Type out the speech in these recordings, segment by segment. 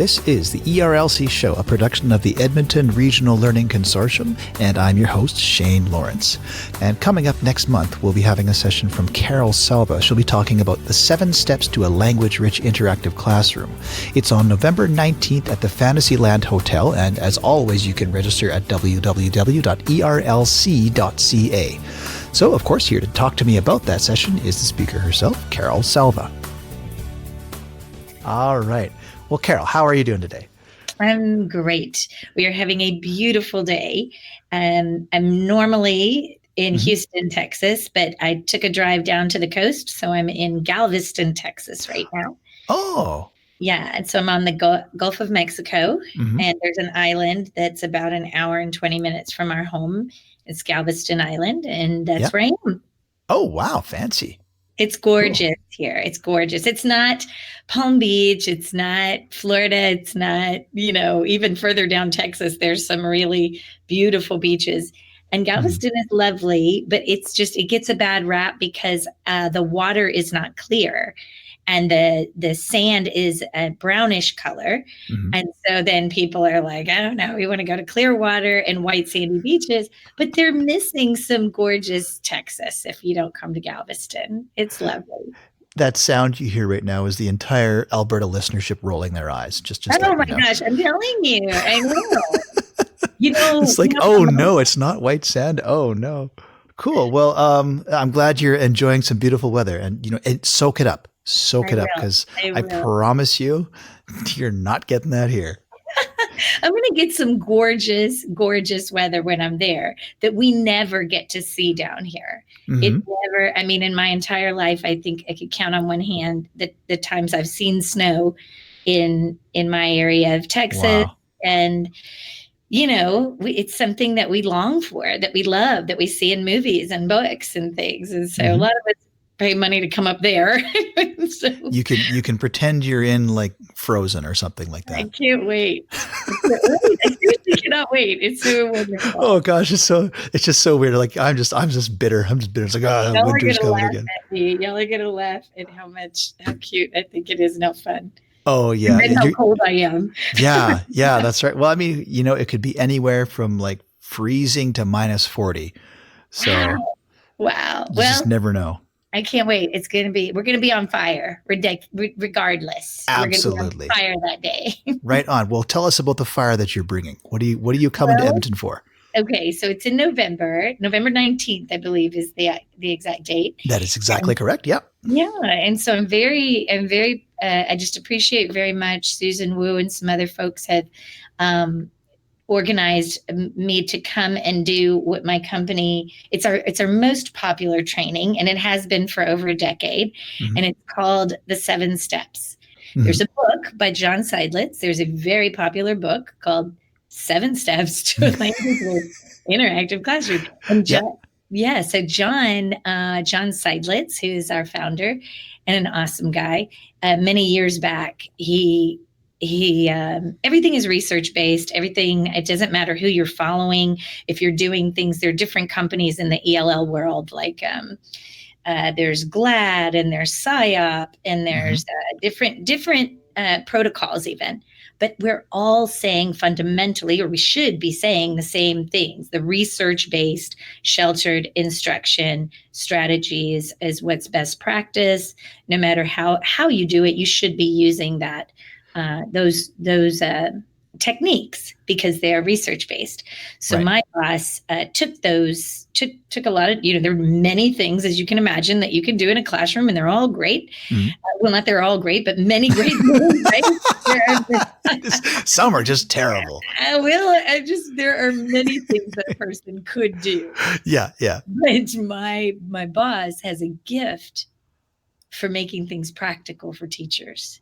This is the ERLC Show, a production of the Edmonton Regional Learning Consortium, and I'm your host, Shane Lawrence. And coming up next month, we'll be having a session from Carol Salva. She'll be talking about the 7 steps to a language-rich interactive classroom. It's on November 19th at the Fantasyland Hotel, and as always, you can register at www.erlc.ca. So, of course, here to talk to me about that session is the speaker herself, Carol Salva. All right. Well, Carol, how are you doing today? I'm great. We are having a beautiful day. I'm normally in Houston, Texas, but I took a drive down to the coast, so I'm in Galveston, Texas right now. Oh. Yeah, and so I'm on the Gulf of Mexico, and there's an island that's about an hour and 20 minutes from our home. It's Galveston Island, and that's where I am. Oh, wow. Fancy. It's gorgeous here. It's gorgeous. It's not Palm Beach. It's not Florida. It's not, even further down Texas, there's some really beautiful beaches. And Galveston is lovely, but it gets a bad rap because the water is not clear. And the sand is a brownish color. And so then people are like, I don't know, we want to go to clear water and white sandy beaches, but they're missing some gorgeous Texas if you don't come to Galveston. It's lovely. That sound you hear right now is the entire Alberta listenership rolling their eyes. Just oh my gosh, I'm telling you, I know. It's like, oh no, it's not white sand. Oh no. Cool. Well, I'm glad you're enjoying some beautiful weather, and soak it up. Soak it up, because I promise you, you're not getting that here. I'm going to get some gorgeous, gorgeous weather when I'm there that we never get to see down here. It never, in my entire life, I think I could count on one hand the times I've seen snow in my area of Texas. Wow. And, it's something that we long for, that we love, that we see in movies and books and things. And so a lot of us pay money to come up there. So, you can pretend you're in like Frozen or something like that. I can't wait. I seriously cannot wait. It's so wonderful. Oh gosh, it's just so weird. Like I'm just bitter. It's like, winter's coming again. Y'all are gonna laugh at how cute I think it is, and how fun. Oh yeah. And how cold I am. Yeah, that's right. Well, it could be anywhere from like freezing to minus 40. So wow. You just never know. I can't wait. We're going to be on fire regardless. Absolutely. We're going to be on fire that day. Right on. Well, tell us about the fire that you're bringing. What are you coming to Edmonton for? Okay. So it's in November 19th, I believe is the exact date. That is exactly correct. Yeah. Yeah. And so I just appreciate very much Susan Wu and some other folks have, organized me to come and do what my company, it's our most popular training, and it has been for over a decade. And it's called The 7 Steps. There's a book by John Seidlitz. There's a very popular book called 7 Steps to a Language Interactive Classroom. And so John Seidlitz, who is our founder and an awesome guy, many years back, he everything is research based. Everything, it doesn't matter who you're following. If you're doing things, there are different companies in the ELL world, like there's GLAD and there's PSYOP and there's different protocols even. But we're all saying fundamentally, or we should be saying the same things. The research-based sheltered instruction strategies is what's best practice. No matter how you do it, you should be using that. Those techniques, because they are research based. So my boss took a lot of, there are many things, as you can imagine, that you can do in a classroom, and they're all great. Well, not they're all great, but many great things, right? Some are just terrible. There are many things that a person could do. Yeah. But my boss has a gift for making things practical for teachers.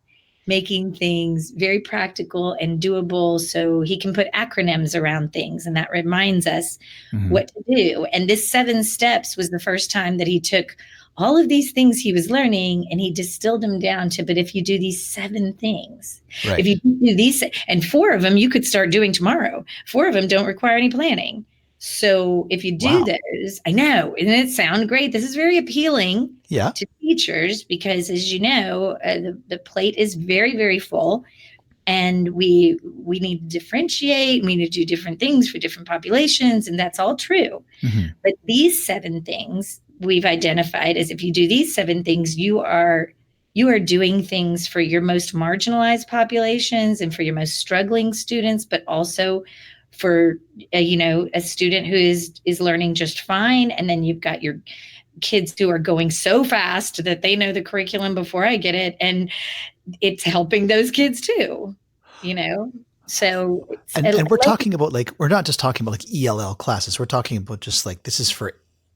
Making things very practical and doable, so he can put acronyms around things, and that reminds us what to do. And this 7 steps was the first time that he took all of these things he was learning and he distilled them down to, but if you do these 7 things, if you do these, and 4 of them you could start doing tomorrow. 4 of them don't require any planning. So if you do those, I know, and it sounds great. This is very appealing to teachers because, as you know, the plate is very, very full. and we need to differentiate. We need to do different things for different populations, and that's all true. But these 7 things we've identified as, if you do these 7 things, you are doing things for your most marginalized populations and for your most struggling students, but also for a student who is learning just fine. And then you've got your kids who are going so fast that they know the curriculum before I get it, and it's helping those kids too, so and we're talking about, like, we're not just talking about like ELL classes. We're talking about just like, this is for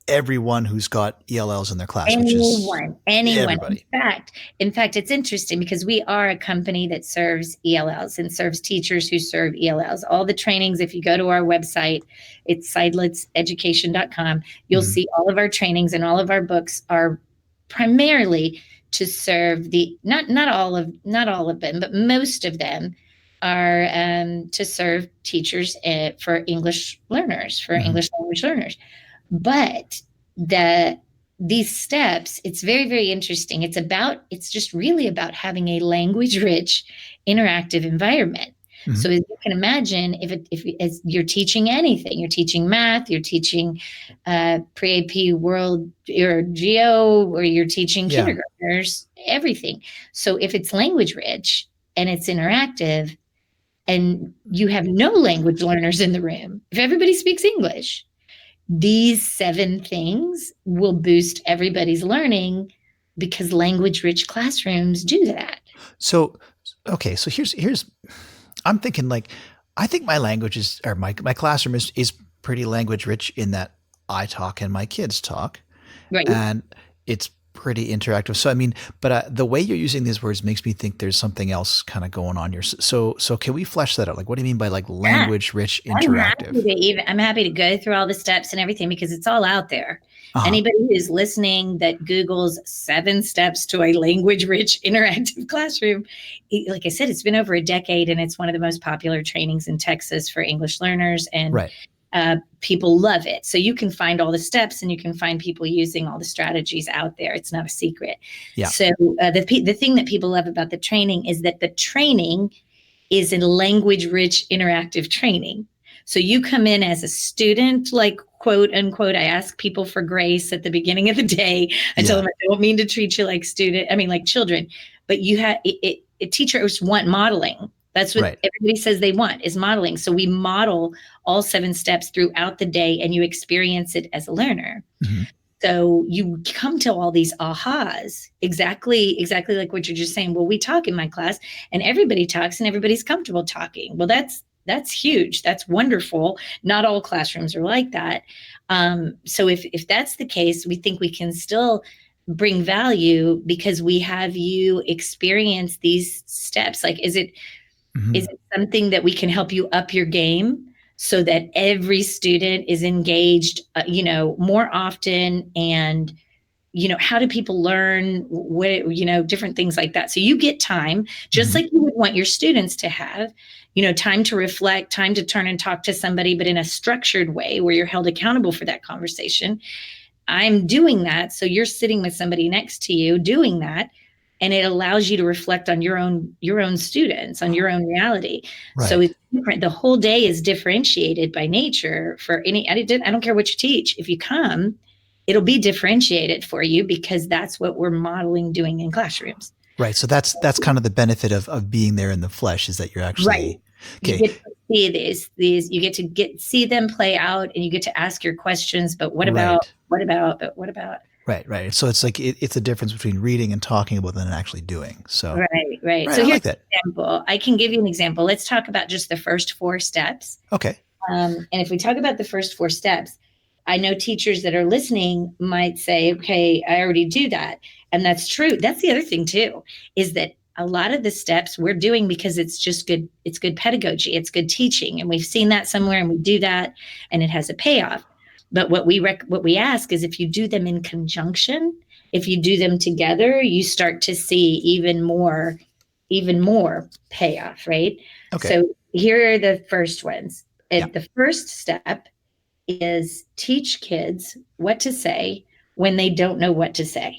everyone who's got ELLs in their class, anyone. Everybody. In fact, it's interesting because we are a company that serves ELLs and serves teachers who serve ELLs. All the trainings, if you go to our website, it's seidlitzeducation.com, you'll see all of our trainings, and all of our books are primarily to serve not all of them, but most of them are to serve teachers for English learners, for English language learners. But these steps, it's very, very interesting. It's just really about having a language rich, interactive environment. So as you can imagine, as you're teaching anything, you're teaching math, you're teaching pre-AP world or geo, or you're teaching kindergartners, everything. So if it's language rich and it's interactive, and you have no language learners in the room, if everybody speaks English, these 7 things will boost everybody's learning, because language rich classrooms do that. So, okay. So here's, I'm thinking, like, I think my language is, or my classroom is pretty language rich in that I talk and my kids talk. Right. And it's pretty interactive. So, I mean, but the way you're using these words makes me think there's something else kind of going on here. So can we flesh that out? Like, what do you mean by like language rich interactive? I'm happy to go through all the steps and everything, because it's all out there. Anybody who's listening that Googles 7 steps to a language rich interactive classroom, like I said, it's been over a decade, and it's one of the most popular trainings in Texas for English learners. And people love it. So you can find all the steps, and you can find people using all the strategies out there. It's not a secret. Yeah. So the thing that people love about the training is that the training is a language rich interactive training. So you come in as a student, like, quote unquote, I ask people for grace at the beginning of the day. I tell them, I don't mean to treat you like like children, but teachers want modeling. That's what everybody says they want, is modeling. So we model all 7 steps throughout the day, and you experience it as a learner. So you come to all these ahas, exactly like what you're just saying. Well, we talk in my class, and everybody talks, and everybody's comfortable talking. Well, that's huge. That's wonderful. Not all classrooms are like that. So if that's the case, we think we can still bring value, because we have you experience these steps. Like, is it something that we can help you up your game so that every student is engaged, more often? And, how do people learn? What, different things like that. So you get time, just like you would want your students to have, time to reflect, time to turn and talk to somebody, but in a structured way where you're held accountable for that conversation. I'm doing that. So you're sitting with somebody next to you doing that. And it allows you to reflect on your own students, on your own reality. Right. So it's different. The whole day is differentiated by nature for I don't care what you teach. If you come, it'll be differentiated for you, because that's what we're modeling doing in classrooms. Right. So that's kind of the benefit of being there in the flesh, is that you're actually right. Okay. You get to see these. You get to see them play out, and you get to ask your questions. But what about? What about? But what about? Right. So it's like it's a difference between reading and talking about than actually doing. So right. So here's an example. I can give you an example. Let's talk about just the first 4 steps. Okay. And if we talk about the first 4 steps, I know teachers that are listening might say, "Okay, I already do that," and that's true. That's the other thing too, is that a lot of the steps we're doing because it's just good. It's good pedagogy. It's good teaching, and we've seen that somewhere, and we do that, and it has a payoff. But what we ask is, if you do them in conjunction, if you do them together, you start to see even more payoff, right? Okay. So here are the first ones. The first step is teach kids what to say when they don't know what to say.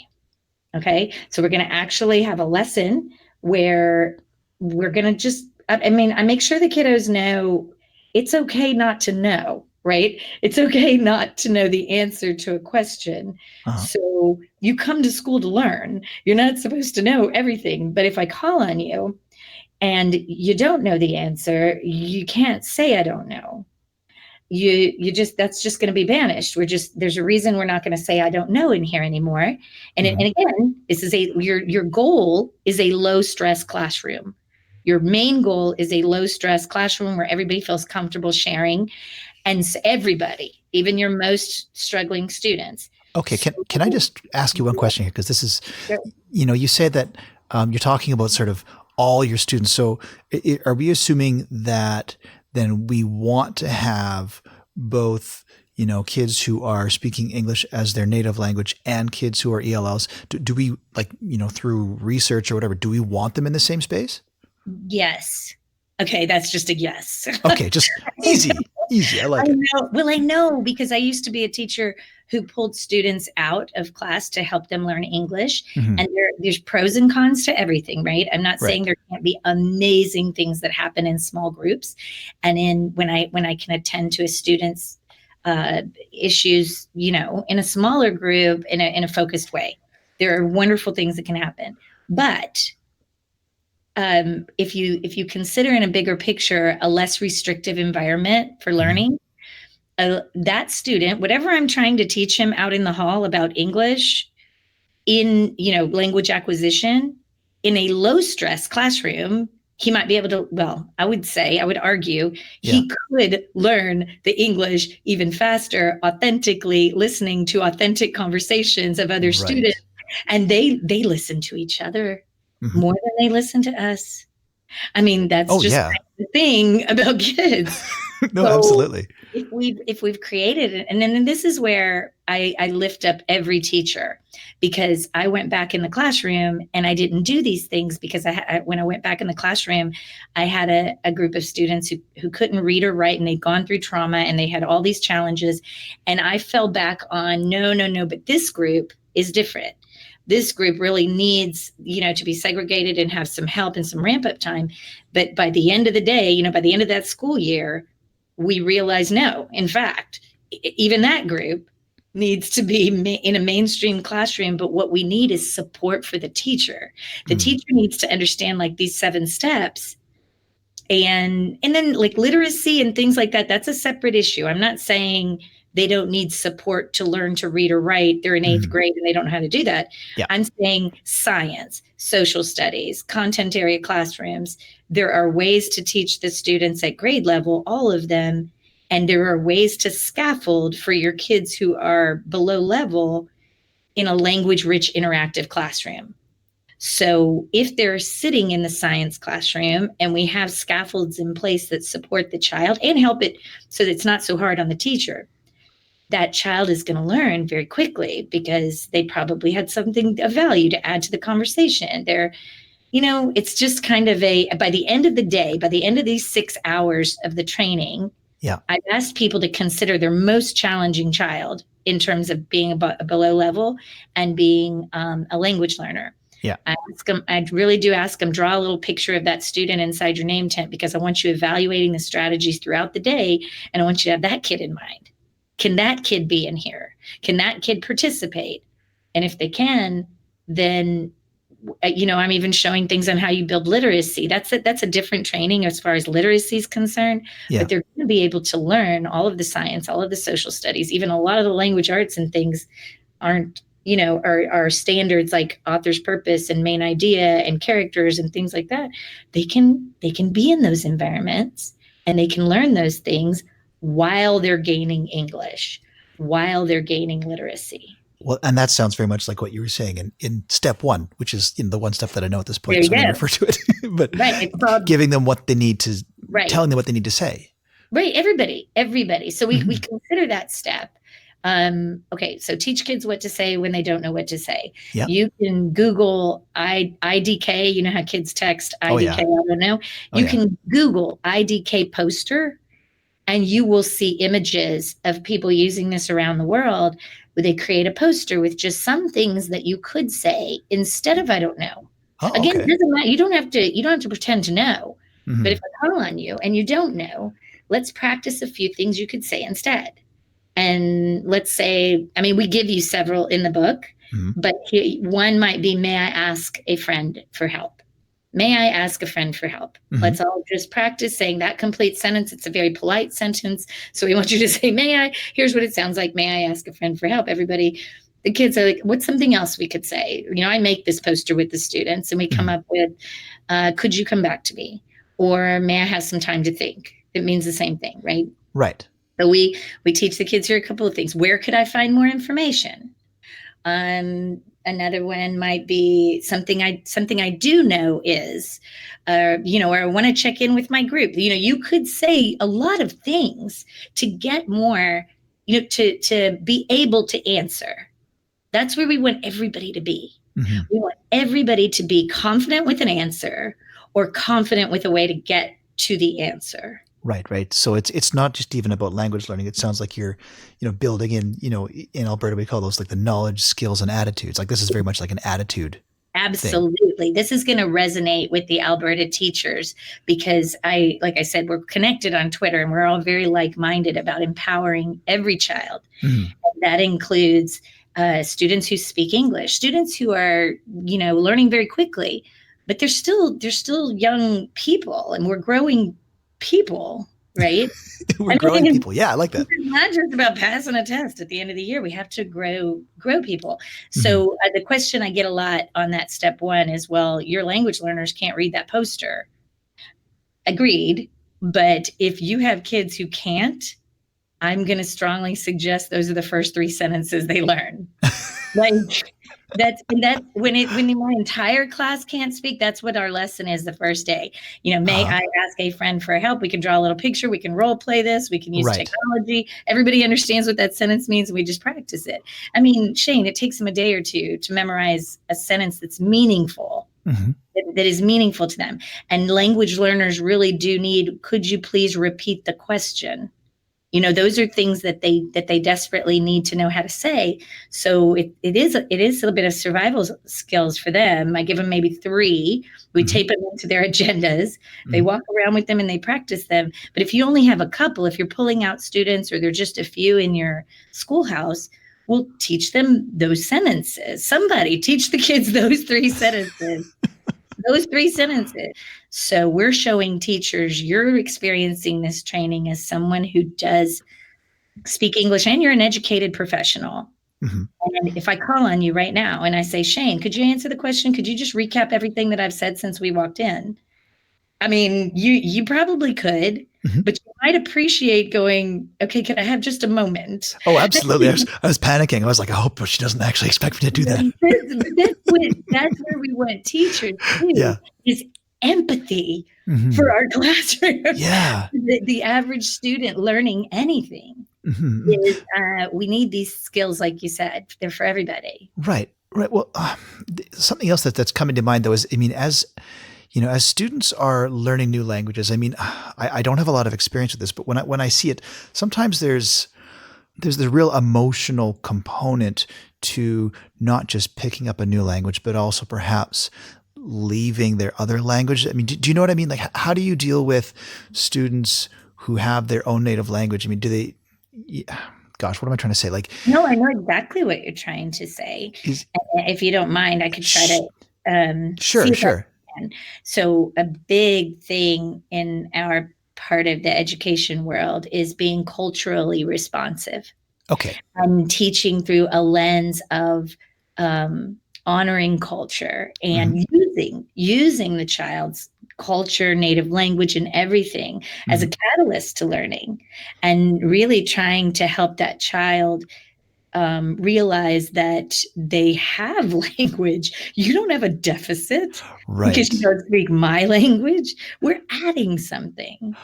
Okay. So we're going to actually have a lesson where we're going to just I mean, I make sure the kiddos know it's okay not to know, right? It's okay not to know the answer to a question. Uh-huh. So you come to school to learn. You're not supposed to know everything. But if I call on you and you don't know the answer, you can't say I don't know. You just, that's just going to be banished. There's a reason we're not going to say I don't know in here anymore. And Mhm. and again, this is your goal is a low stress classroom. Your main goal is a low stress classroom where everybody feels comfortable sharing, and everybody, even your most struggling students. Okay, So, can I just ask you one question here? Because this is, you say that you're talking about sort of all your students. So are we assuming that then we want to have both, kids who are speaking English as their native language and kids who are ELLs? Do we, like, through research or whatever, do we want them in the same space? yes. Okay, that's just a yes. Okay, just easy. I like it. know. Well, I know because I used to be a teacher who pulled students out of class to help them learn English. Mhm. And there's pros and cons to everything, right? I'm not Right. saying there can't be amazing things that happen in small groups, and when I can attend to a student's issues, in a smaller group in a focused way. There are wonderful things that can happen, but if you consider in a bigger picture a less restrictive environment for learning, that student, whatever I'm trying to teach him out in the hall about English, in language acquisition, in a low stress classroom, he might be able to, well, I would argue he could learn the English even faster, authentically listening to authentic conversations of other Right. students, and they listen to each other Mhm. more than they listen to us. I mean, that's just kind of the thing about kids. No, So absolutely. if we've created it, and then this is where I lift up every teacher, because I went back in the classroom and I didn't do these things because when I went back in the classroom, I had a group of students who couldn't read or write, and they'd gone through trauma and they had all these challenges. And I fell back on, no, but this group is different. This group really needs, to be segregated and have some help and some ramp up time. But by the end of the day, by the end of that school year, we realize no, in fact, even that group needs to be in a mainstream classroom. But what we need is support for the teacher. The teacher needs to understand like these 7 steps. And then like literacy and things like that, that's a separate issue. I'm not saying they don't need support to learn to read or write. They're in 8th grade and they don't know how to do that. Yeah. I'm saying science, social studies, content area classrooms. There are ways to teach the students at grade level, all of them. And there are ways to scaffold for your kids who are below level in a language-rich interactive classroom. So if they're sitting in the science classroom and we have scaffolds in place that support the child and help it so that it's not so hard on the teacher, that child is going to learn very quickly because they probably had something of value to add to the conversation. It's just kind of by the end of the day, by the end of these 6 hours of the training, I've asked people to consider their most challenging child in terms of being below level and being a language learner. Yeah. I really do ask them, draw a little picture of that student inside your name tent, because I want you evaluating the strategies throughout the day. And I want you to have that kid in mind. Can that kid be in here? Can that kid participate? And if they can, then, I'm even showing things on how you build literacy. That's a different training as far as literacy is concerned. Yeah. But they're going to be able to learn all of the science, all of the social studies, even a lot of the language arts and things aren't, are standards like author's purpose and main idea and characters and things like that. They can be in those environments and they can learn those things while they're gaining English, while they're gaining literacy. Well, and that sounds very much like what you were saying in step 1, which is the one step that I know at this point, so I'm going to refer to it. But giving them what they need to, telling them what they need to say. Right, everybody. So we consider that step. Okay, so teach kids what to say when they don't know what to say. Yeah. You can Google IDK. You know how kids text IDK, I don't know. You can Google IDK poster, and you will see images of people using this around the world where they create a poster with just some things that you could say instead of I don't know. Oh, Again, okay. it doesn't matter. You don't have to pretend to know. But if I call on you and you don't know, let's practice a few things you could say instead. And let's say, I mean, we give you several in the book, but one might be, may I ask a friend for help? May I ask a friend for help? Let's all just practice saying that complete sentence. It's a very polite sentence. So we want you to say, may I? Here's what it sounds like. May I ask a friend for help? Everybody, the kids are like, what's something else we could say? You know, I make this poster with the students and we come up with, could you come back to me? Or may I have some time to think? It means the same thing, right? Right. So we teach the kids here a couple of things. Where could I find more information? Another one might be something I do know is, you know, or I want to check in with my group. You know, you could say a lot of things to get more, you know, to be able to answer. That's where we want everybody to be. We want everybody to be confident with an answer or confident with a way to get to the answer. Right. So it's not just even about language learning. It sounds like you're, you know, building in, you know, in Alberta, we call those like the knowledge, skills, and attitudes. Like this is very much like an attitude. Absolutely. Thing. This is going to resonate with the Alberta teachers because like I said, we're connected on Twitter and we're all very like-minded about empowering every child. And that includes students who speak English, students who are, you know, learning very quickly, but they're still young people and we're growing people, right? We're growing people. Yeah, I like that. It's not just about passing a test at the end of the year. We have to grow people. So the question I get a lot on that step one is, well, your language learners can't read that poster. Agreed. But if you have kids who can't, I'm going to strongly suggest those are the first 3 sentences they learn. Like that's when my entire class can't speak, that's what our lesson is the first day. You know, may I ask a friend for help? We can draw a little picture. We can role play this. We can use technology. Everybody understands what that sentence means. And we just practice it. I mean, Shane, it takes them a day or two to memorize a sentence that's meaningful, that is meaningful to them. And language learners really do need, could you please repeat the question? You know, those are things that they desperately need to know how to say. So it is a little bit of survival skills for them. I give them maybe 3. We tape them into their agendas. They walk around with them and they practice them. But if you only have a couple, if you're pulling out students or there's just a few in your schoolhouse, we'll teach them those sentences. Somebody teach the kids those 3 sentences. Those 3 sentences. So we're showing teachers you're experiencing this training as someone who does speak English and you're an educated professional. And if I call on you right now and I say, Shane, could you answer the question? Could you just recap everything that I've said since we walked in? I mean, you probably could, but you might appreciate going, okay, can I have just a moment? Oh, absolutely. I was panicking. I was like, I hope she doesn't actually expect me to do that. That's where we want teachers to is empathy for our classroom. Yeah. The average student learning anything is, we need these skills, like you said, they're for everybody. Right. Well, something else that's coming to mind though is, I mean, as you know, as students are learning new languages, I mean, I don't have a lot of experience with this, but when I see it, sometimes there's the real emotional component to not just picking up a new language, but also perhaps leaving their other language. I mean, do you know what I mean? Like, how do you deal with students who have their own native language? I mean, do they? Gosh, what am I trying to say? Like, no, I know exactly what you're trying to say. If you don't mind, I could try to. Sure. So a big thing in our part of the education world is being culturally responsive. Okay. And teaching through a lens of honoring culture and using the child's culture, native language, and everything as a catalyst to learning, and really trying to help that child realize that they have language. You don't have a deficit because you don't speak my language. We're adding something.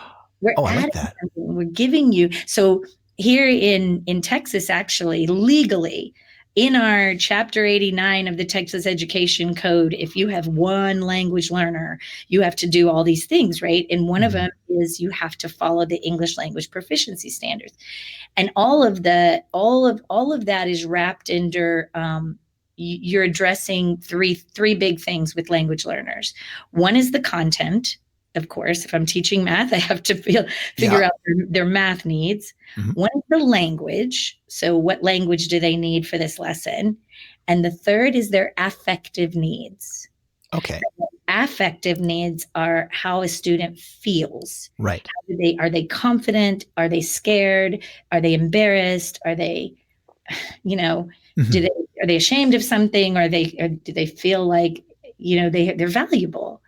We're adding like that. Something. We're giving you. So here in Texas, actually, legally, in our Chapter 89 of the Texas Education Code, if you have one language learner, you have to do all these things, right? And one of them is you have to follow the English language proficiency standards. And all of that is wrapped under you're addressing three big things with language learners. One is the content, of course. If I'm teaching math, I have to figure Yeah. out their math needs. Hmm. One is the language. So what language do they need for this lesson? And the third is their affective needs. Okay. Affective needs are how a student feels. Right. Are they confident? Are they scared? Are they embarrassed? Are they, Mhm. are they ashamed of something? Or do they feel like, they're valuable?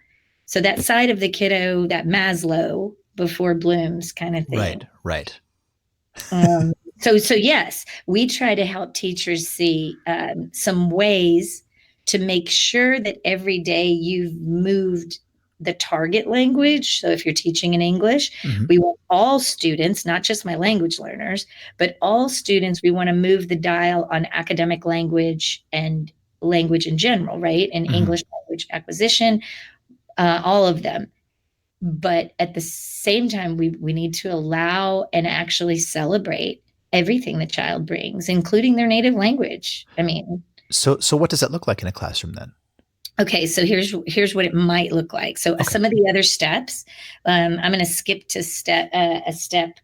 So that side of the kiddo, that Maslow before Bloom's kind of thing. Right. So yes, we try to help teachers see some ways to make sure that every day you've moved the target language. So if you're teaching in English, Mhm. we want all students, not just my language learners, but all students, we want to move the dial on academic language and language in general, right? And Mhm. English language acquisition, all of them. But at the same time, we need to allow and actually celebrate everything the child brings, including their native language. I mean, So what does that look like in a classroom then? okay, so here's what it might look like. So Okay. some of the other steps, I'm going to skip to a step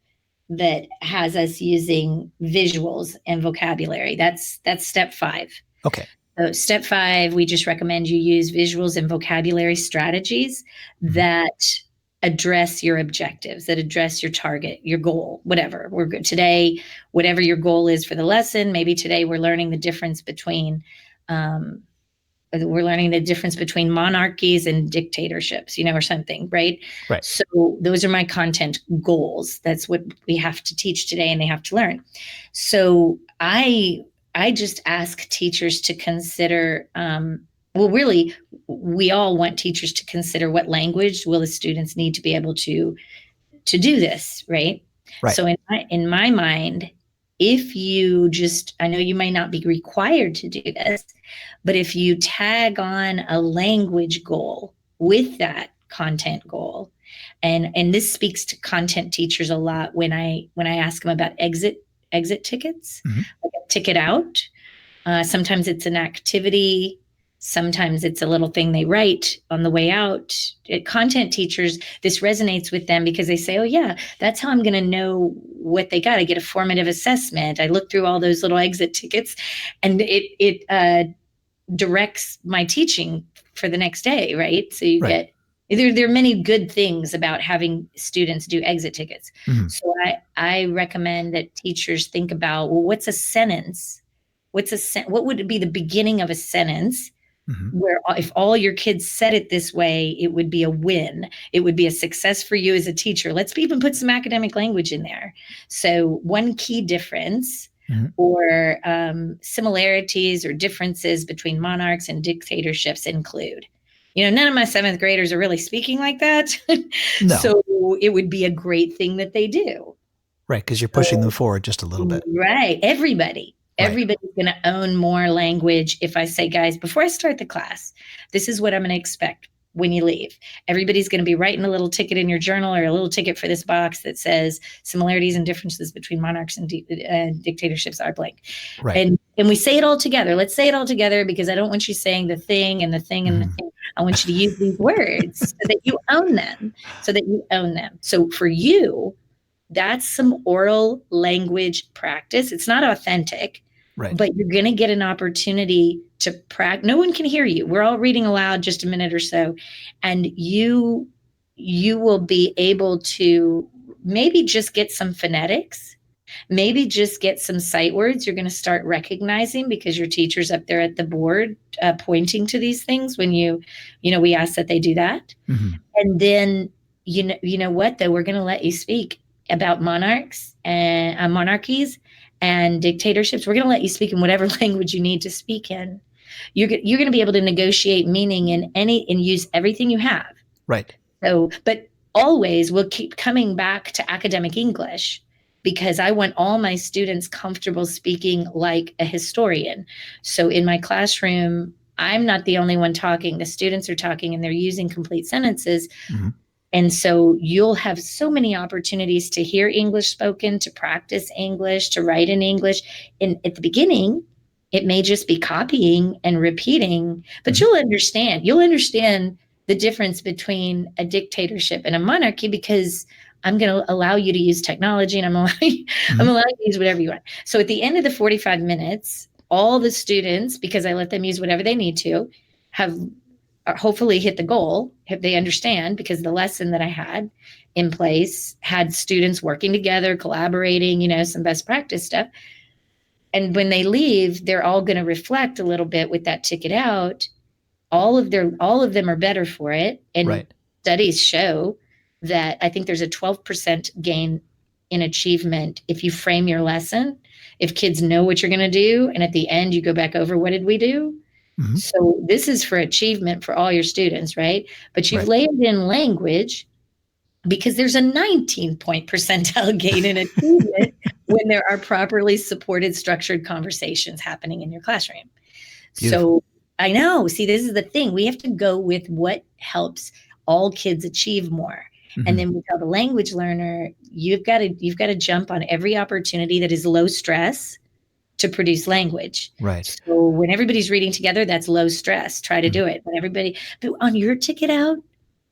that has us using visuals and vocabulary. That's step 5. Okay. So step 5, we just recommend you use visuals and vocabulary strategies Mhm. that address your objectives, that address your target, your goal, whatever. We're good today, whatever your goal is for the lesson. Maybe today we're learning the difference between monarchies and dictatorships, or something, right? Right. So those are my content goals. That's what we have to teach today and they have to learn. So I just ask teachers to consider, really, we all want teachers to consider what language will the students need to be able to do this, right? Right. So in my mind, if you just, I know you may not be required to do this, but if you tag on a language goal with that content goal, and this speaks to content teachers a lot when I ask them about exit tickets, Mhm. like a ticket out. Sometimes it's an activity. Sometimes it's a little thing they write on the way out. Content teachers, this resonates with them because they say, oh yeah, that's how I'm going to know what they got. I get a formative assessment. I look through all those little exit tickets and it directs my teaching for the next day, right? So you Right. get, there are many good things about having students do exit tickets. Mhm. So I recommend that teachers think about, well, what's a sentence? What would be the beginning of a sentence Mhm. where if all your kids said it this way, it would be a win. It would be a success for you as a teacher. Let's even put some academic language in there. So one key difference Mhm. or similarities or differences between monarchs and dictatorships include, none of my 7th graders are really speaking like that. No. So it would be a great thing that they do. Right, because you're pushing them forward just a little bit. Right. Everybody's Right. going to own more language. If I say, guys, before I start the class, this is what I'm going to expect when you leave. Everybody's going to be writing a little ticket in your journal or a little ticket for this box that says similarities and differences between monarchs and dictatorships are blank. Right. And we say it all together. Let's say it all together because I don't want you saying the thing and the thing and the Mhm. thing. I want you to use these words so that you own them, So for you, that's some oral language practice. It's not authentic, Right. but you're going to get an opportunity to practice. No one can hear you. We're all reading aloud just a minute or so. And you will be able to maybe just get some phonetics, maybe just get some sight words you're going to start recognizing because your teacher's up there at the board pointing to these things when we ask that they do that. Mhm. And then, you know what, though, we're going to let you speak about monarchs and monarchies and dictatorships. We're going to let you speak in whatever language you need to speak in. You're going to be able to negotiate meaning and use everything you have. Right. So, but always we'll keep coming back to academic English because I want all my students comfortable speaking like a historian. So in my classroom, I'm not the only one talking. The students are talking and they're using complete sentences. Mhm. And so you'll have so many opportunities to hear English spoken, to practice English, to write in English. And at the beginning, it may just be copying and repeating, but Mhm. you'll understand the difference between a dictatorship and a monarchy, because I'm going to allow you to use technology, and I'm allowing you to use whatever you want. So at the end of the 45 minutes, all the students, because I let them use whatever they need to, have hopefully hit the goal if they understand, because the lesson that I had in place had students working together, collaborating, some best practice stuff. And when they leave, they're all going to reflect a little bit with that ticket out. All of them are better for it. And studies show that I think there's a 12% gain in achievement if you frame your lesson, if kids know what you're going to do, and at the end you go back over, what did we do? So this is for achievement for all your students, right? But you've layered in language, because there's a 19-point percentile gain in achievement when there are properly supported, structured conversations happening in your classroom. Beautiful. So I know, see, this is the thing. We have to go with what helps all kids achieve more. And then we tell the language learner, you've got to jump on every opportunity that is low stress to produce language. Right. So when everybody's reading together, that's low stress. Try to do it. But on your ticket out,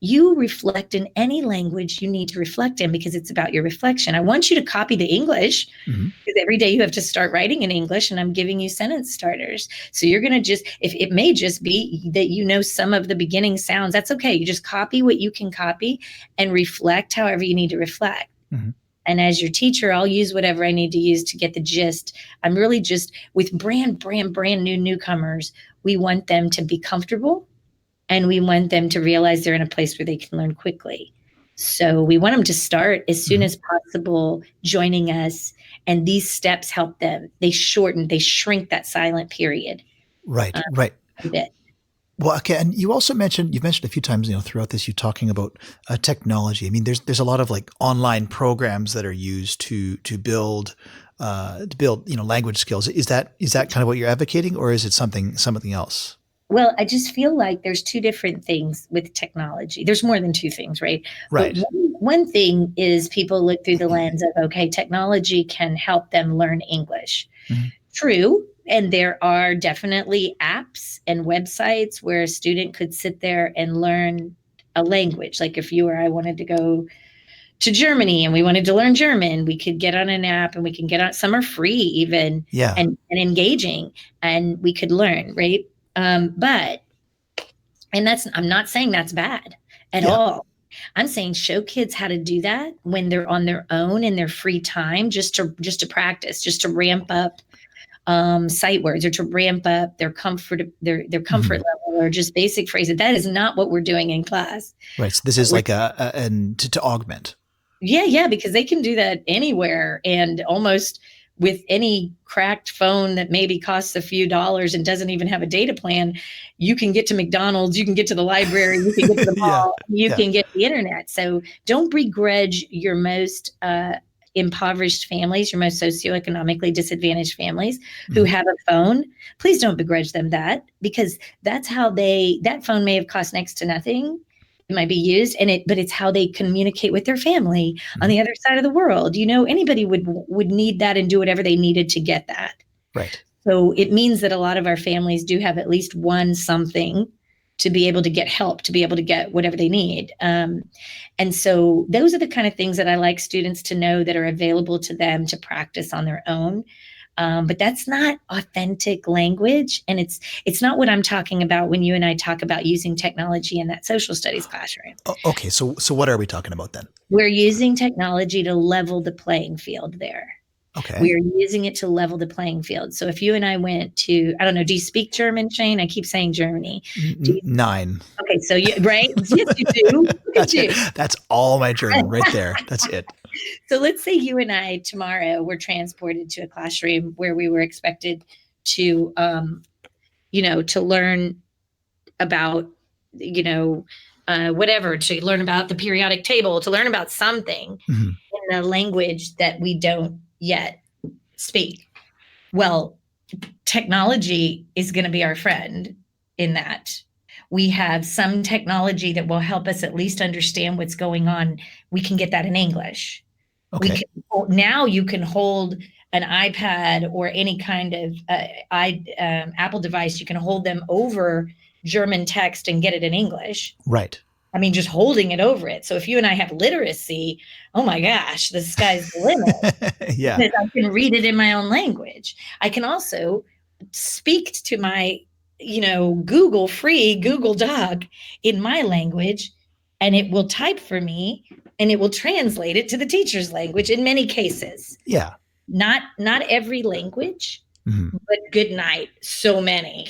you reflect in any language you need to reflect in, because it's about your reflection. I want you to copy the English, because every day you have to start writing in English, and I'm giving you sentence starters. So you're going to if it may just be that some of the beginning sounds, that's okay. You just copy what you can copy and reflect however you need to reflect. And as your teacher, I'll use whatever I need to use to get the gist. I'm really just with brand new newcomers. We want them to be comfortable, and we want them to realize they're in a place where they can learn quickly. So we want them to start as soon as possible joining us. And these steps help them. They shrink that silent period. Right. A bit. Well, okay, and you've mentioned a few times, throughout this, you're talking about technology. I mean, there's a lot of like online programs that are used to build language skills. Is that kind of what you're advocating, or is it something else? Well, I just feel like there's two different things with technology. There's more than two things, right? Right. But one thing is people look through the lens of, okay, technology can help them learn English. True. And there are definitely apps and websites where a student could sit there and learn a language. Like if you or I wanted to go to Germany and we wanted to learn German, we could get on an app, and we can get on, some are free even, and engaging, and we could learn, right? I'm not saying that's bad at all. I'm saying show kids how to do that when they're on their own in their free time, just to practice, just to ramp up sight words, or to ramp up their comfort level, or just basic phrases. That is not what we're doing in class. Right. So this is like to augment. Yeah, because they can do that anywhere, and almost with any cracked phone that maybe costs a few dollars and doesn't even have a data plan, you can get to McDonald's, you can get to the library, you can get to the mall, you can get the internet. So don't begrudge your most impoverished families, your most socioeconomically disadvantaged families who have a phone. Please don't begrudge them that, because that's how that phone may have cost next to nothing. It might be used, but it's how they communicate with their family on the other side of the world. Anybody would need that and do whatever they needed to get that. Right. So it means that a lot of our families do have at least one something to be able to get help, to be able to get whatever they need. And so those are the kind of things that I like students to know that are available to them to practice on their own. But that's not authentic language. And it's not what I'm talking about when you and I talk about using technology in that social studies classroom. Okay. So what are we talking about then? We're using technology to level the playing field there. Okay. We are using it to level the playing field. So if you and I went to, I don't know, do you speak German, Shane? I keep saying Germany. 9. Okay. So right? Yes, you do. That's all my German right there. That's it. So let's say you and I tomorrow were transported to a classroom where we were expected to, to learn about, whatever, to learn about the periodic table, to learn about something in a language that we don't yet speak. Well, technology is going to be our friend in that. We have some technology that will help us at least understand what's going on. We can get that in English. Okay. Now you can hold an iPad or any kind of Apple device. You can hold them over German text and get it in English. Right. I mean, just holding it over it. So if you and I have literacy, oh my gosh, the sky's the limit. Yeah. Because I can read it in my own language. I can also speak to my, free Google Doc in my language, and it will type for me and it will translate it to the teacher's language in many cases. Yeah. Not every language, but good night, so many.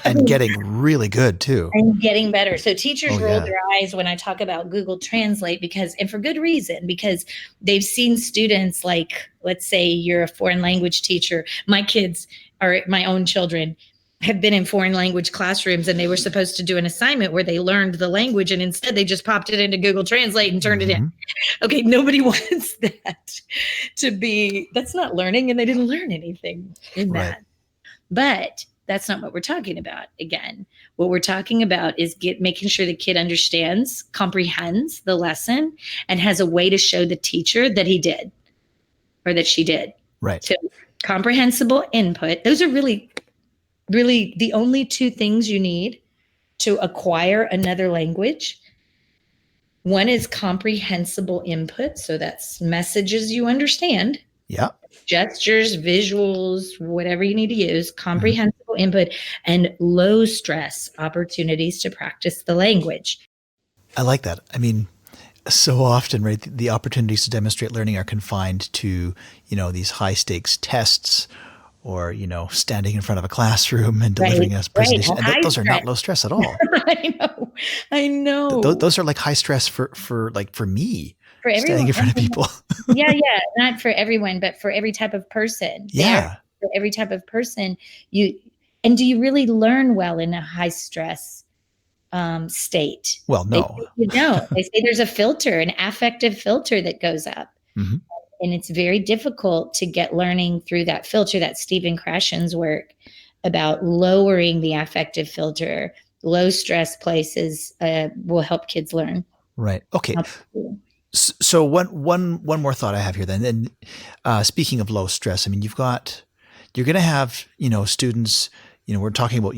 And getting really good too. And getting better. So teachers roll their eyes when I talk about Google Translate and for good reason, because they've seen students like, let's say you're a foreign language teacher. My kids are my own children have been in foreign language classrooms, and they were supposed to do an assignment where they learned the language, and instead they just popped it into Google Translate and turned it in. Okay, nobody wants that to be, that's not learning, and they didn't learn anything in that. Right. But that's not what we're talking about. Again, what we're talking about is making sure the kid understands, comprehends the lesson, and has a way to show the teacher that he did or that she did. Right. So comprehensible input. Those are really the only two things you need to acquire another language. One is comprehensible input. So that's messages you understand. Yeah. Gestures, visuals, whatever you need to use, comprehensible input, and low stress opportunities to practice the language. I like that. I mean, so often, right, the opportunities to demonstrate learning are confined to, these high stakes tests or, standing in front of a classroom and delivering a presentation. Right. And those are not low stress at all. I know. Those are like high stress for me. For everyone. Standing in front of people. Yeah. Not for everyone, but for every type of person. Yeah. For every type of person. Do you really learn well in a high stress state? Well, no. You don't. They say there's a filter, an affective filter that goes up. Mm-hmm. And it's very difficult to get learning through that filter. That's Stephen Krashen's work about lowering the affective filter. Low stress places will help kids learn. Right. Okay. So one more thought I have here then. And speaking of low stress, I mean, you're going to have, students, we're talking about,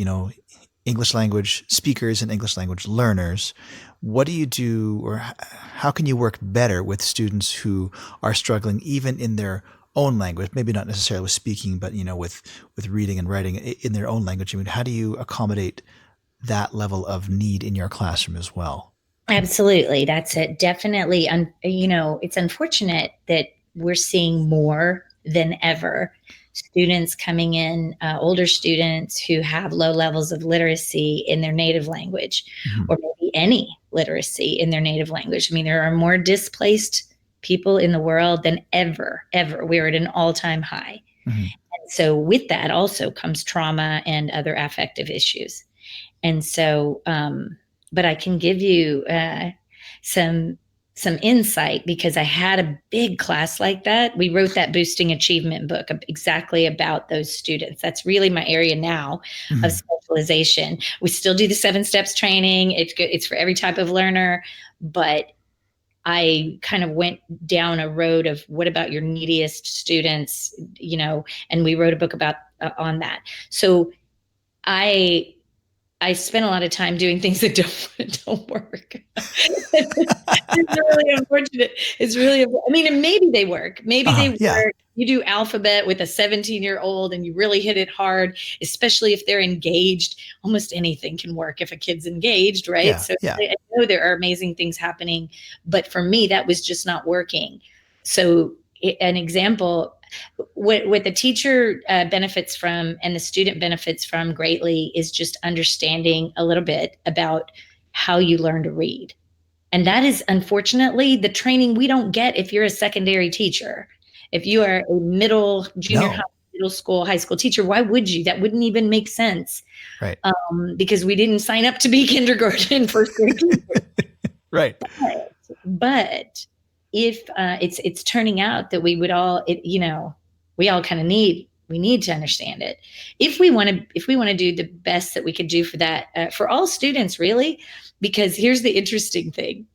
English language speakers and English language learners. What do you do, or how can you work better with students who are struggling even in their own language, maybe not necessarily with speaking, but, with reading and writing in their own language? I mean, how do you accommodate that level of need in your classroom as well? Absolutely. That's it. Definitely. It's unfortunate that we're seeing more than ever students coming in, older students who have low levels of literacy in their native language, or maybe any literacy in their native language. I mean, there are more displaced people in the world than ever. We're at an all-time high. And so with that also comes trauma and other affective issues. And so, but I can give you some insight, because I had a big class like that. We wrote that Boosting Achievement book exactly about those students. That's really my area now of specialization. We still do the 7 steps training. It's for every type of learner, but I kind of went down a road of what about your neediest students, and we wrote a book about on that. So I spent a lot of time doing things that don't work. It's really unfortunate. And maybe they work. Maybe they work. You do alphabet with a 17-year-old and you really hit it hard, especially if they're engaged. Almost anything can work if a kid's engaged, right? I know there are amazing things happening, but for me, that was just not working. So an example, what the teacher benefits from and the student benefits from greatly is just understanding a little bit about how you learn to read. And that is, unfortunately, the training we don't get if you're a secondary teacher. If you are a junior high, middle school, high school teacher, why would you? That wouldn't even make sense. Right. Because we didn't sign up to be kindergarten, first grade teachers. Right. But if it's turning out that we would all, we all kind of need to understand it. If we want to do the best that we could do for that, for all students, really, because here's the interesting thing.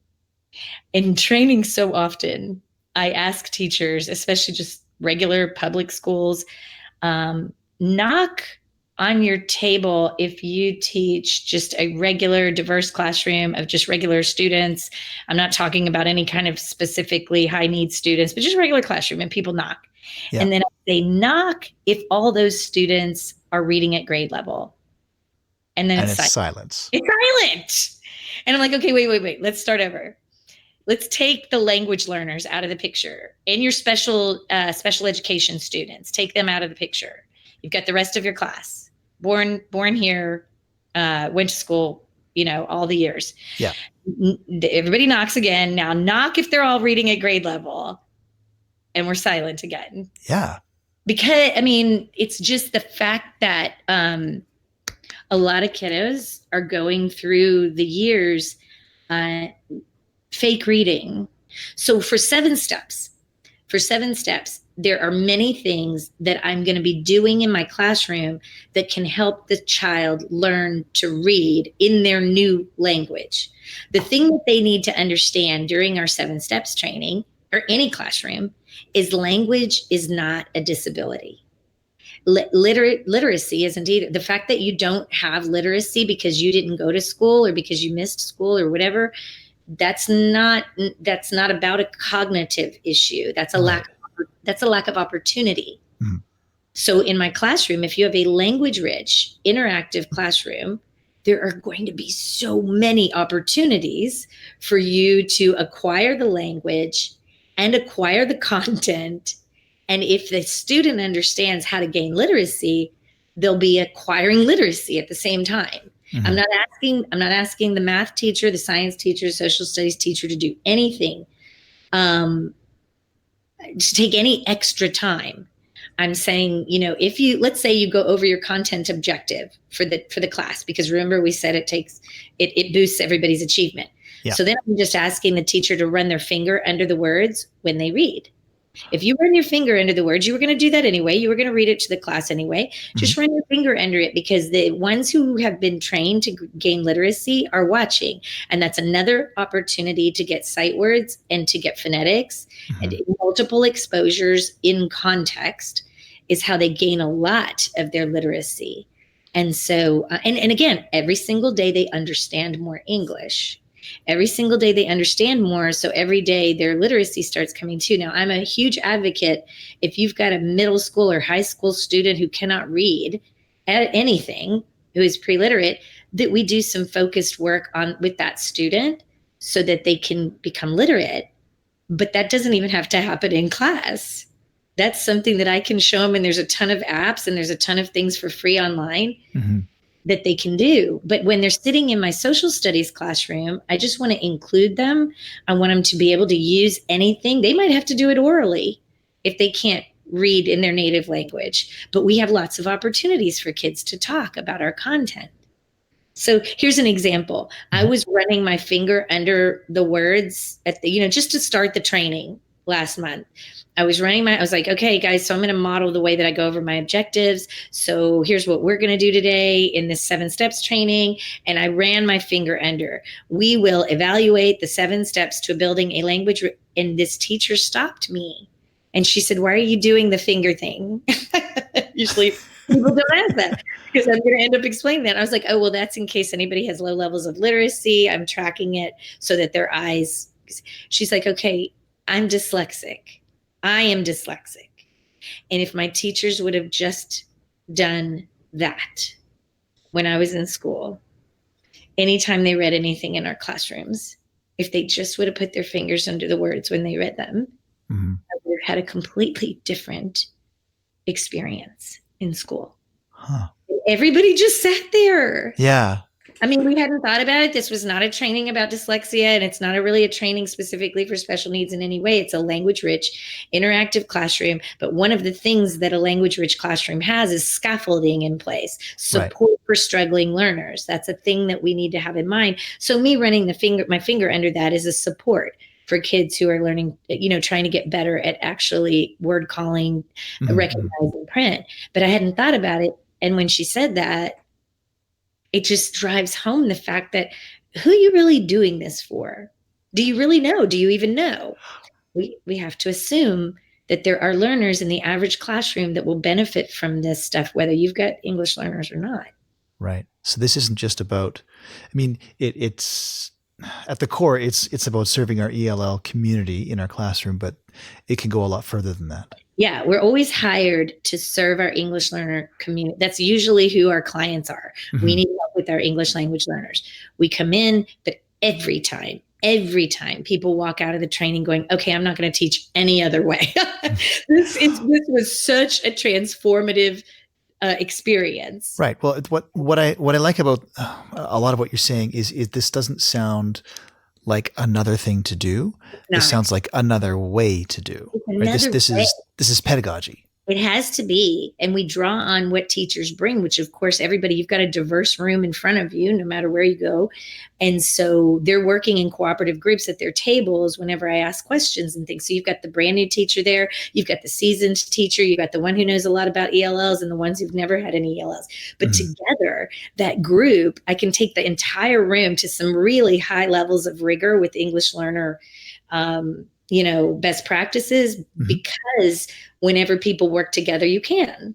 In training so often, I ask teachers, especially just regular public schools, knock on your table, if you teach just a regular diverse classroom of just regular students, I'm not talking about any kind of specifically high needs students, but just regular classroom, and people knock. Yeah. And then they knock if all those students are reading at grade level. And then And it's silence. It's silent. And I'm like, okay, wait. Let's start over. Let's take the language learners out of the picture, and your special education students. Take them out of the picture. You've got the rest of your class, born here, went to school, all the years. Yeah. Everybody knocks again. Now knock if they're all reading at grade level, and we're silent again. Yeah. Because it's just the fact that a lot of kiddos are going through the years fake reading. So for 7 steps, there are many things that I'm going to be doing in my classroom that can help the child learn to read in their new language. The thing that they need to understand during our 7 steps training, or any classroom, is language is not a disability. Literacy is indeed the fact that you don't have literacy because you didn't go to school or because you missed school or whatever. That's not about a cognitive issue. That's a lack of opportunity. Mm. So in my classroom, if you have a language rich, interactive classroom, there are going to be so many opportunities for you to acquire the language and acquire the content. And if the student understands how to gain literacy, they'll be acquiring literacy at the same time. Mm-hmm. I'm not asking the math teacher, the science teacher, social studies teacher to do anything, to take any extra time. I'm saying, let's say you go over your content objective for the class, because remember we said it boosts everybody's achievement. Yeah. So then I'm just asking the teacher to run their finger under the words when they read. If you run your finger under the words, you were going to do that anyway. You were going to read it to the class anyway. Mm-hmm. Just run your finger under it, because the ones who have been trained to gain literacy are watching. And that's another opportunity to get sight words and to get phonetics. Mm-hmm. And multiple exposures in context is how they gain a lot of their literacy. And so, and again, every single day they understand more English. Every single day they understand more. So every day their literacy starts coming too. Now, I'm a huge advocate. If you've got a middle school or high school student who cannot read anything, who is pre-literate, that we do some focused work with that student so that they can become literate. But that doesn't even have to happen in class. That's something that I can show them. And there's a ton of apps and there's a ton of things for free online. Mm-hmm. that they can do. But when they're sitting in my social studies classroom, I just want to include them. I want them to be able to use anything. They might have to do it orally if they can't read in their native language. But we have lots of opportunities for kids to talk about our content. So here's an example. I was running my finger under the words at just to start the training last month. I was like, okay, guys, so I'm going to model the way that I go over my objectives. So here's what we're going to do today in this 7 steps training. And I ran my finger under. We will evaluate the 7 steps to building a language. And this teacher stopped me. And she said, why are you doing the finger thing? Usually people don't ask that, because I'm going to end up explaining that. I was like, oh, well, that's in case anybody has low levels of literacy. I'm tracking it so that their eyes. She's like, okay, I'm dyslexic. I am dyslexic. And if my teachers would have just done that when I was in school, anytime they read anything in our classrooms, if they just would have put their fingers under the words when they read them, mm-hmm. I would have had a completely different experience in school. Huh. Everybody just sat there. Yeah. I mean, we hadn't thought about it. This was not a training about dyslexia, and it's not really a training specifically for special needs in any way. It's a language-rich, interactive classroom. But one of the things that a language-rich classroom has is scaffolding in place, support for struggling learners. That's a thing that we need to have in mind. So me running my finger under that is a support for kids who are learning, trying to get better at actually word calling, mm-hmm. recognizing print. But I hadn't thought about it. And when she said that, it just drives home the fact that who are you really doing this for? Do you really know? Do you even know? We have to assume that there are learners in the average classroom that will benefit from this stuff, whether you've got English learners or not. Right. So this isn't just about, I mean, it's at the core, it's about serving our ELL community in our classroom, but it can go a lot further than that. Yeah, we're always hired to serve our English learner community. That's usually who our clients are. Mm-hmm. We need help with our English language learners. We come in, but every time people walk out of the training going, okay, I'm not going to teach any other way. This was such a transformative experience. Right. Well, what I like about a lot of what you're saying is this doesn't sound like another thing to do. This sounds like another way to do. Right? This is pedagogy. It has to be. And we draw on what teachers bring, which of course, you've got a diverse room in front of you, no matter where you go. And so they're working in cooperative groups at their tables whenever I ask questions and things. So you've got the brand new teacher there. You've got the seasoned teacher. You've got the one who knows a lot about ELLs and the ones who've never had any ELLs. But together, that group, I can take the entire room to some really high levels of rigor with English learner best practices, because whenever people work together, you can.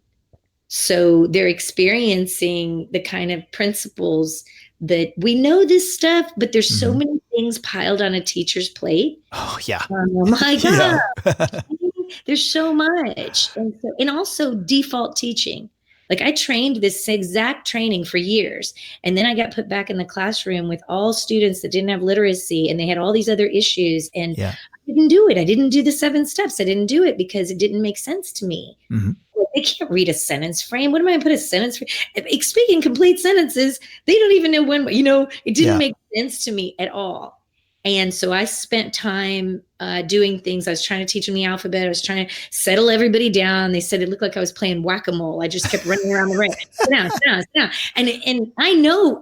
So they're experiencing the kind of principles that we know this stuff, but there's so many things piled on a teacher's plate. Oh, yeah. Oh my God. Yeah. There's so much. And also default teaching. Like I trained this exact training for years, and then I got put back in the classroom with all students that didn't have literacy, and they had all these other issues, and I didn't do it. I didn't do the 7 steps. I didn't do it because it didn't make sense to me. Well, they can't read a sentence frame. What am I going to put a sentence frame? Speaking complete sentences, they don't even know when, it didn't make sense to me at all. And so I spent time doing things. I was trying to teach them the alphabet. I was trying to settle everybody down. They said it looked like I was playing whack-a-mole. I just kept running around the room. Sit down, sit down, sit down. And I know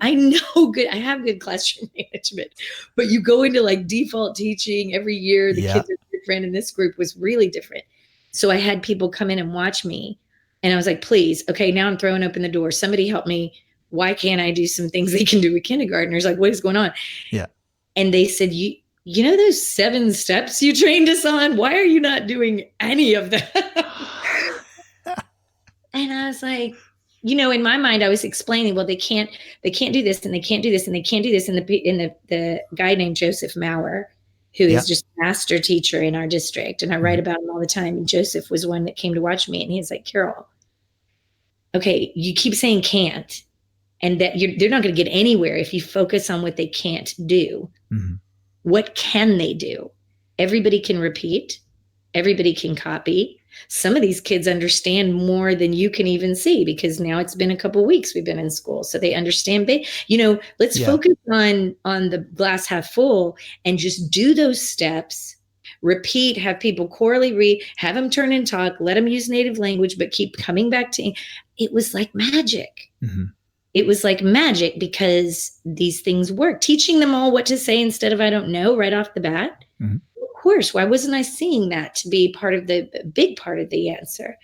good. I have good classroom management. But you go into like default teaching every year. The kids are different, and this group was really different. So I had people come in and watch me. And I was like, please, okay, now I'm throwing open the door. Somebody help me. Why can't I do some things they can do with kindergartners? Like, what is going on? Yeah. And they said, you know those 7 steps you trained us on? Why are you not doing any of them? And I was like, in my mind, I was explaining, well, they can't do this, and they can't do this, and they can't do this. And the guy named Joseph Maurer, who is just a master teacher in our district, and I write about him all the time. And Joseph was one that came to watch me, and he's like, Carol, okay, you keep saying can't, and that they're not going to get anywhere if you focus on what they can't do. What can they do? Everybody can repeat. Everybody can copy. Some of these kids understand more than you can even see, because now it's been a couple of weeks we've been in school, so they understand. Let's focus on the glass half full and just do those steps. Repeat, have people chorally read, have them turn and talk, let them use native language, but keep coming back to it. Was like magic. It was like magic, because these things work. Teaching them all what to say instead of I don't know right off the bat. Of course, why wasn't I seeing that to be big part of the answer?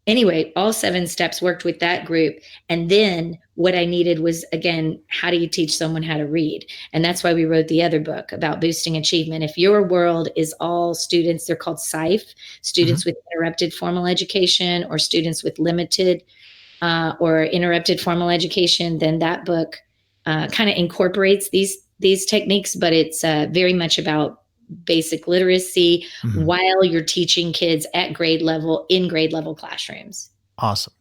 Anyway, all 7 steps worked with that group. And then what I needed was, again, how do you teach someone how to read? And that's why we wrote the other book about boosting achievement. If your world is all students, they're called SIFE, students with interrupted formal education, or students with limited or interrupted formal education, then that book kind of incorporates these techniques, but it's very much about basic literacy while you're teaching kids at grade level in grade level classrooms. Awesome.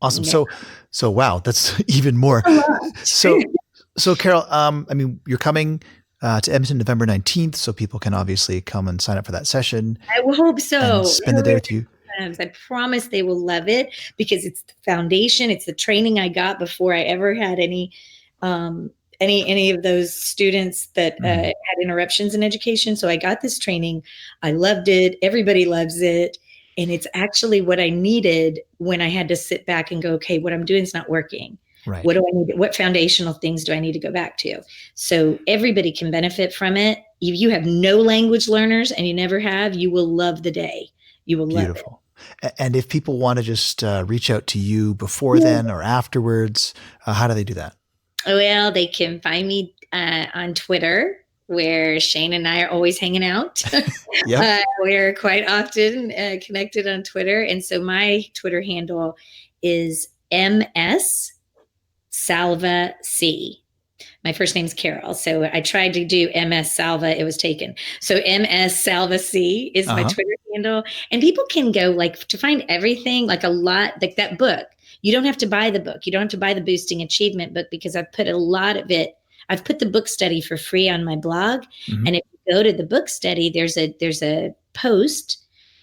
Yeah. So wow, that's even more. So Carol, you're coming to Edmonton November 19th, so people can obviously come and sign up for that session. I hope so. And spend the day with you. I promise they will love it, because it's the foundation. It's the training I got before I ever had any of those students that had interruptions in education. So I got this training. I loved it. Everybody loves it. And it's actually what I needed when I had to sit back and go, okay, what I'm doing is not working. Right. What do I need? What foundational things do I need to go back to? So everybody can benefit from it. If you have no language learners and you never have, you will love the day. You will love it. Beautiful. And if people want to just reach out to you before then or afterwards, how do they do that? Well, they can find me on Twitter where Shane and I are always hanging out. Yep. We're quite often connected on Twitter. And so my Twitter handle is MS Salva C. My first name's Carol. So I tried to do MS Salva. It was taken. So MS Salva C is my Twitter handle. And people can go like to find everything, like a lot, like that book. You don't have to buy the book. You don't have to buy the Boosting Achievement book because I've put a lot of it. I've put the book study for free on my blog. Mm-hmm. And if you go to the book study, there's a post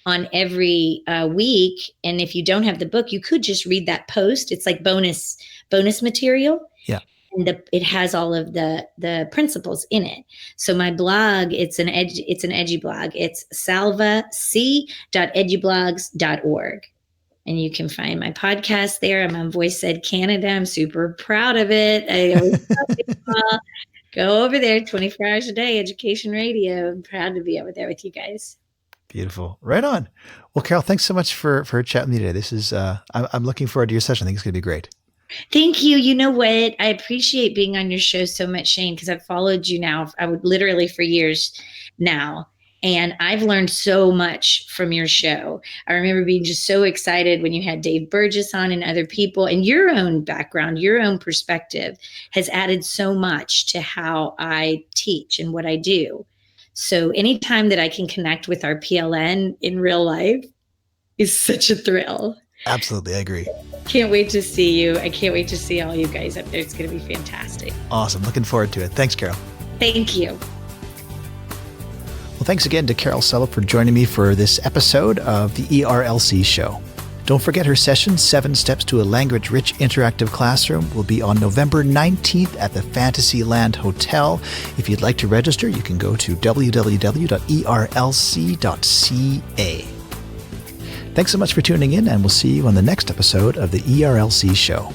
on every week. And if you don't have the book, you could just read that post. It's like bonus material. Yeah. And it has all of the principles in it. So my blog, it's an edgy blog. It's salvac.edublogs.org. And you can find my podcast there. I'm on Voice Ed Canada. I'm super proud of it. I always tell people, go over there 24 hours a day, education radio. I'm proud to be over there with you guys. Beautiful. Right on. Well, Carol, thanks so much for chatting with me today. This is, I'm looking forward to your session. I think it's going to be great. Thank you. You know what? I appreciate being on your show so much, Shane, because I've followed you now. I would literally for years now. And I've learned so much from your show. I remember being just so excited when you had Dave Burgess on and other people, and your own background, your own perspective has added so much to how I teach and what I do. So anytime that I can connect with our PLN in real life is such a thrill. Absolutely. I agree. Can't wait to see you. I can't wait to see all you guys up there. It's going to be fantastic. Awesome. Looking forward to it. Thanks, Carol. Thank you. Well, thanks again to Carol Salva for joining me for this episode of the ERLC show. Don't forget her session, 7 Steps to a Language-Rich Interactive Classroom, will be on November 19th at the Fantasyland Hotel. If you'd like to register, you can go to www.erlc.ca. Thanks so much for tuning in, and we'll see you on the next episode of the ERLC show.